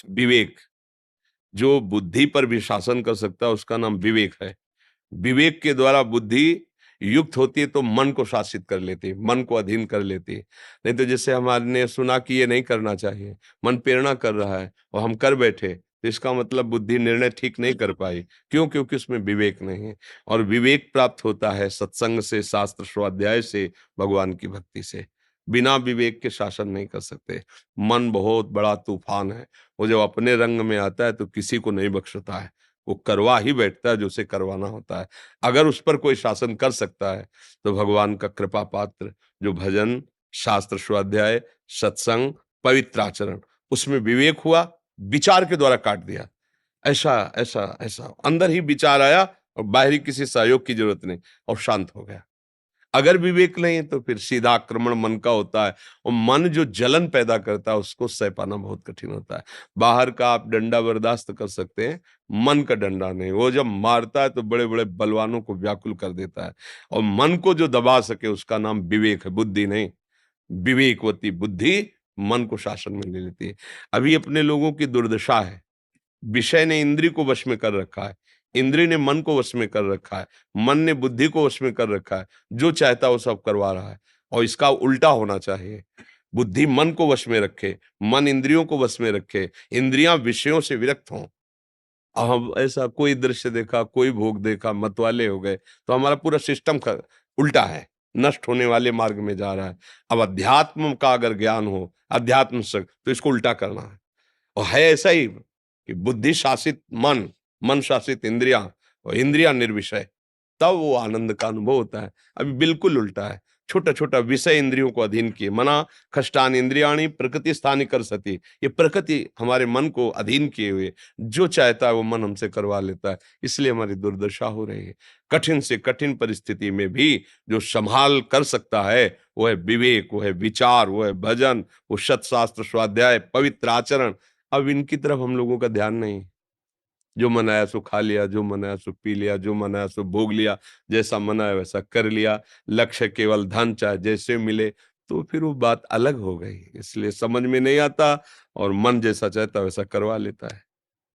विवेक, जो बुद्धि पर भी शासन कर सकता है उसका नाम विवेक है। विवेक के द्वारा बुद्धि युक्त होती है तो मन को शासित कर लेती है, मन को अधीन कर लेती है। नहीं तो जैसे हमारे सुना कि ये नहीं करना चाहिए, मन प्रेरणा कर रहा है और हम कर बैठे, तो इसका मतलब बुद्धि निर्णय ठीक नहीं कर पाई। क्यों? क्योंकि उसमें विवेक नहीं है। और विवेक प्राप्त होता है सत्संग से, शास्त्र स्वाध्याय से, भगवान की भक्ति से। बिना विवेक के शासन नहीं कर सकते। मन बहुत बड़ा तूफान है, वो जब अपने रंग में आता है तो किसी को नहीं बख्शता है, वो करवा ही बैठता है जो उसे करवाना होता है। अगर उस पर कोई शासन कर सकता है तो भगवान का कृपा पात्र, जो भजन, शास्त्र स्वाध्याय, सत्संग, पवित्र आचरण, उसमें विवेक हुआ, विचार के द्वारा काट दिया। ऐसा ऐसा ऐसा अंदर ही विचार आया और बाहरी किसी सहयोग की जरूरत नहीं, और शांत हो गया। अगर विवेक नहीं है तो फिर सीधा आक्रमण मन का होता है, और मन जो जलन पैदा करता है उसको सह पाना बहुत कठिन होता है। बाहर का आप डंडा बर्दाश्त कर सकते हैं, मन का डंडा नहीं। वो जब मारता है तो बड़े बड़े बलवानों को व्याकुल कर देता है। और मन को जो दबा सके उसका नाम विवेक है, बुद्धि नहीं। विवेकवती बुद्धि मन को शासन में ले लेती है। अभी अपने लोगों की दुर्दशा है, विषय ने इंद्री को वश में कर रखा है, इंद्री ने मन को वश में कर रखा है, मन ने बुद्धि को वश में कर रखा है। जो चाहता है वो सब करवा रहा है, और इसका उल्टा होना चाहिए। बुद्धि मन को वश में रखे, मन इंद्रियों को वश में रखे, इंद्रियां विषयों से विरक्त हों। अब हम ऐसा कोई दृश्य देखा, कोई भोग देखा, मतवाले हो गए, तो हमारा पूरा सिस्टम उल्टा है, नष्ट होने वाले मार्ग में जा रहा है। अब अध्यात्म का अगर ज्ञान हो, अध्यात्म से, तो इसको उल्टा करना है। और है ऐसा ही कि बुद्धि शासित मन, मन शासित इंद्रियां, और इंद्रियां निर्विषय, तब वो आनंद का अनुभव होता है। अभी बिल्कुल उल्टा है। छोटा छोटा विषय इंद्रियों को अधीन किए, मना खष्टान इंद्रियाणी प्रकृति स्थानी कर सती, ये प्रकृति हमारे मन को अधीन किए हुए जो चाहता है वो मन हमसे करवा लेता है। इसलिए हमारी दुर्दशा हो रही है। कठिन से कठिन परिस्थिति में भी जो संभाल कर सकता है वो है विवेक, वो है विचार, वो है भजन, वो सत्शास्त्र स्वाध्याय, पवित्र आचरण। अब इनकी तरफ हम लोगों का ध्यान नहीं। जो मन आया सो खा लिया, जो मन आया सो पी लिया, जो मन आया सो भोग लिया, जैसा मन आया वैसा कर लिया। लक्ष्य केवल धन, चाहे जैसे मिले, तो फिर वो बात अलग हो गई। इसलिए समझ में नहीं आता, और मन जैसा चाहता वैसा करवा लेता है।